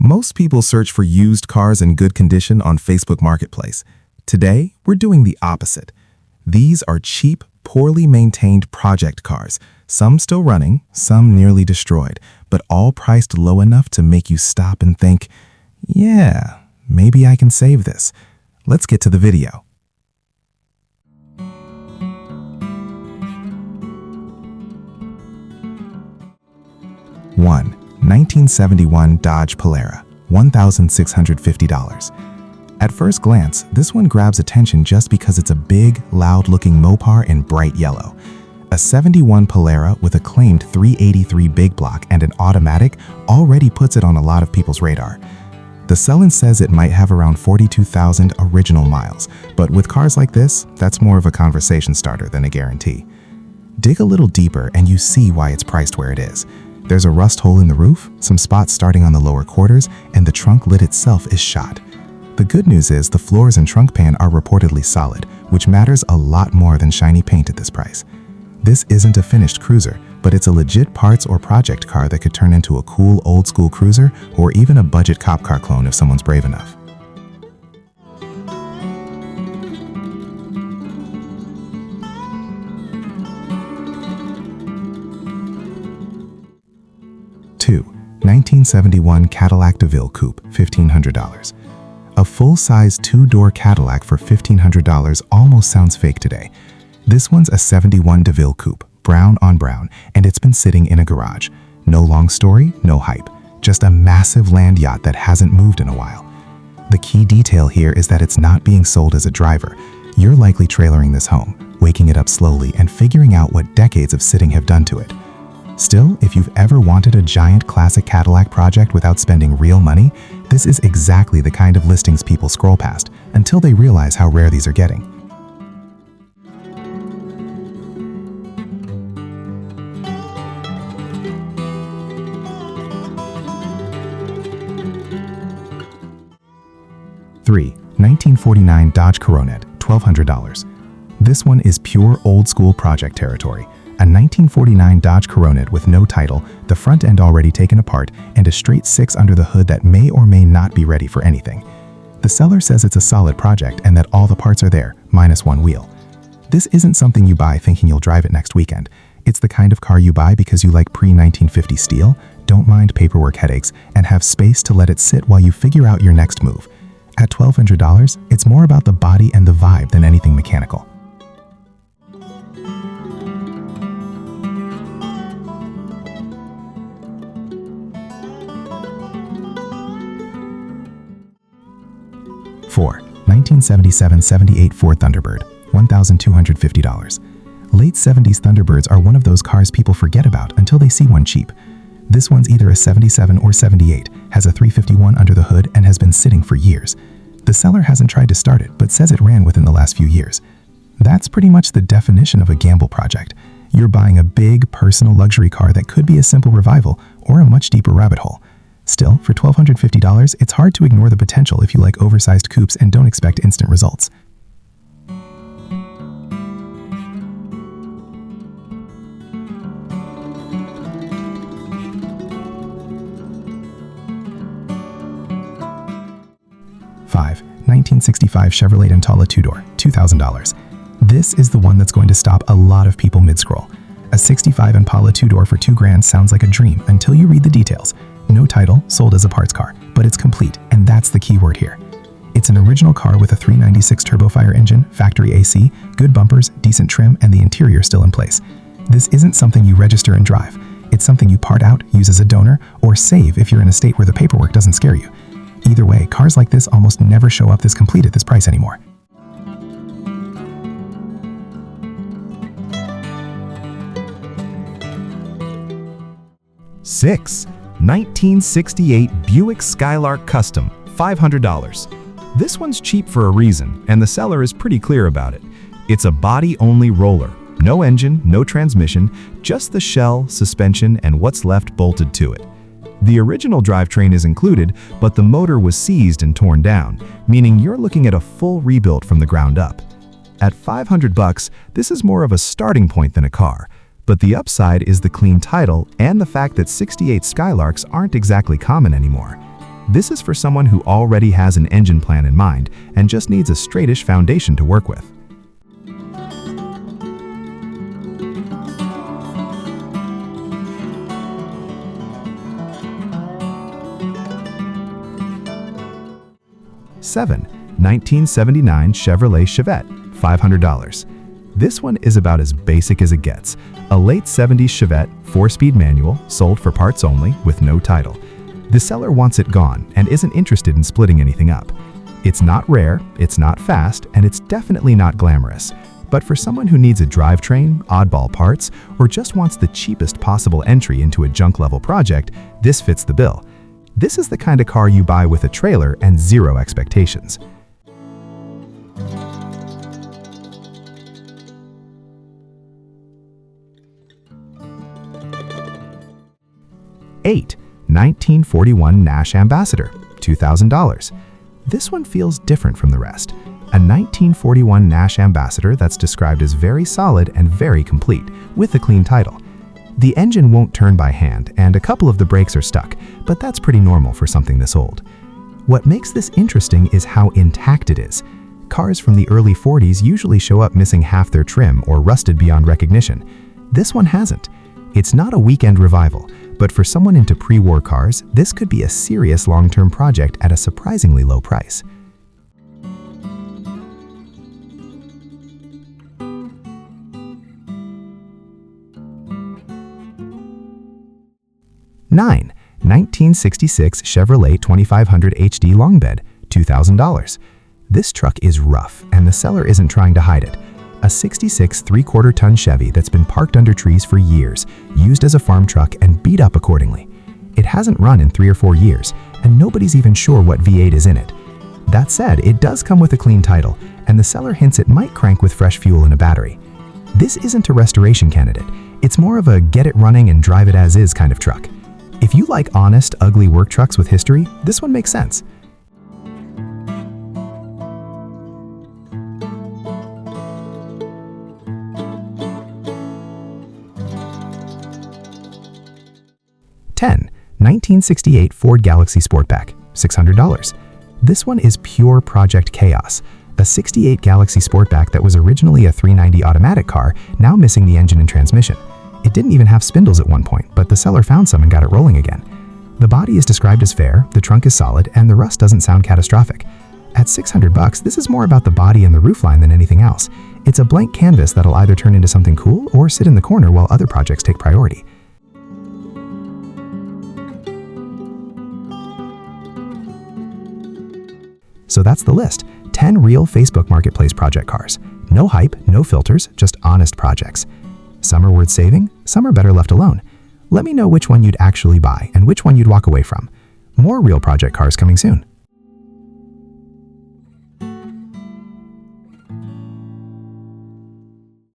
Most people search for used cars in good condition on Facebook Marketplace. Today, we're doing the opposite. These are cheap, poorly maintained project cars, some still running, some nearly destroyed, but all priced low enough to make you stop and think, yeah, maybe I can save this. Let's get to the video. One, 1971 Dodge Polara, $1,650. At first glance, this one grabs attention just because it's a big, loud-looking Mopar in bright yellow. A 71 Polara with a claimed 383 big block and an automatic already puts it on a lot of people's radar. The seller says it might have around 42,000 original miles, but with cars like this, that's more of a conversation starter than a guarantee. Dig a little deeper and you see why it's priced where it is. There's a rust hole in the roof, some spots starting on the lower quarters, and the trunk lid itself is shot. The good news is the floors and trunk pan are reportedly solid, which matters a lot more than shiny paint at this price. This isn't a finished cruiser, but it's a legit parts or project car that could turn into a cool old-school cruiser or even a budget cop car clone if someone's brave enough. Two, 1971 Cadillac Deville Coupe, $1,500. A full-size two-door Cadillac for $1,500 almost sounds fake today. This one's a 71 Deville Coupe, brown on brown, and it's been sitting in a garage. No long story, no hype, just a massive land yacht that hasn't moved in a while. The key detail here is that it's not being sold as a driver. You're likely trailering this home, waking it up slowly and figuring out what decades of sitting have done to it. Still, if you've ever wanted a giant classic Cadillac project without spending real money, this is exactly the kind of listings people scroll past until they realize how rare these are getting. Three, 1949 Dodge Coronet, $1,200. This one is pure old-school project territory. A 1949 Dodge Coronet with no title, the front end already taken apart, and a straight 6 under the hood that may or may not be ready for anything. The seller says it's a solid project and that all the parts are there, minus one wheel. This isn't something you buy thinking you'll drive it next weekend. It's the kind of car you buy because you like pre-1950 steel, don't mind paperwork headaches, and have space to let it sit while you figure out your next move. At $1,200, it's more about the body and the vibe than anything mechanical. 4, 1977-78 Ford Thunderbird, $1,250. Late 70s Thunderbirds are one of those cars people forget about until they see one cheap. This one's either a 77 or 78, has a 351 under the hood, and has been sitting for years. The seller hasn't tried to start it, but says it ran within the last few years. That's pretty much the definition of a gamble project. You're buying a big, personal luxury car that could be a simple revival or a much deeper rabbit hole. Still, for $1,250, it's hard to ignore the potential if you like oversized coupes and don't expect instant results. Five, 1965 Chevrolet Impala two-door, $2,000. This is the one that's going to stop a lot of people mid-scroll. A 65 Impala two-door for $2,000 sounds like a dream until you read the details. No title, sold as a parts car, but it's complete, and that's the key word here. It's an original car with a 396 turbofire engine, factory AC, good bumpers, decent trim, and the interior still in place. This isn't something you register and drive. It's something you part out, use as a donor, or save if you're in a state where the paperwork doesn't scare you. Either way, cars like this almost never show up this complete at this price anymore. 6, 1968 Buick Skylark Custom, $500. This one's cheap for a reason, and the seller is pretty clear about it. It's a body-only roller. No engine, no transmission, just the shell, suspension, and what's left bolted to it. The original drivetrain is included, but the motor was seized and torn down, meaning you're looking at a full rebuild from the ground up. At $500, this is more of a starting point than a car, but the upside is the clean title and the fact that 68 Skylarks aren't exactly common anymore. This is for someone who already has an engine plan in mind and just needs a straightish foundation to work with. Seven, 1979 Chevrolet Chevette, $500. This one is about as basic as it gets. A late 70s Chevette, 4-speed manual, sold for parts only, with no title. The seller wants it gone and isn't interested in splitting anything up. It's not rare, it's not fast, and it's definitely not glamorous. But for someone who needs a drivetrain, oddball parts, or just wants the cheapest possible entry into a junk-level project, this fits the bill. This is the kind of car you buy with a trailer and zero expectations. Eight, 1941 Nash Ambassador, $2,000. This one feels different from the rest. A 1941 Nash Ambassador that's described as very solid and very complete, with a clean title. The engine won't turn by hand, and a couple of the brakes are stuck, but that's pretty normal for something this old. What makes this interesting is how intact it is. Cars from the early 40s usually show up missing half their trim or rusted beyond recognition. This one hasn't. It's not a weekend revival, but for someone into pre-war cars, this could be a serious long-term project at a surprisingly low price. 9. 1966 Chevrolet 2500 HD long bed, $2,000. This truck is rough, and the seller isn't trying to hide it. A 66 3/4-ton Chevy that's been parked under trees for years, used as a farm truck and beat up accordingly. It hasn't run in 3 or 4 years, and nobody's even sure what V8 is in it. That said, it does come with a clean title, and the seller hints it might crank with fresh fuel and a battery. This isn't a restoration candidate. It's more of a get it running and drive it as is kind of truck. If you like honest, ugly work trucks with history, this one makes sense. (10) 1968 Ford Galaxie Sportback, $600. This one is pure project chaos. A 68 Galaxie Sportback that was originally a 390 automatic car, now missing the engine and transmission. It didn't even have spindles at one point, but the seller found some and got it rolling again. The body is described as fair, the trunk is solid, and the rust doesn't sound catastrophic. At $600, this is more about the body and the roofline than anything else. It's a blank canvas that'll either turn into something cool or sit in the corner while other projects take priority. So that's the list. 10 real Facebook Marketplace project cars. No hype, no filters, just honest projects. Some are worth saving, some are better left alone. Let me know which one you'd actually buy and which one you'd walk away from. More real project cars coming soon.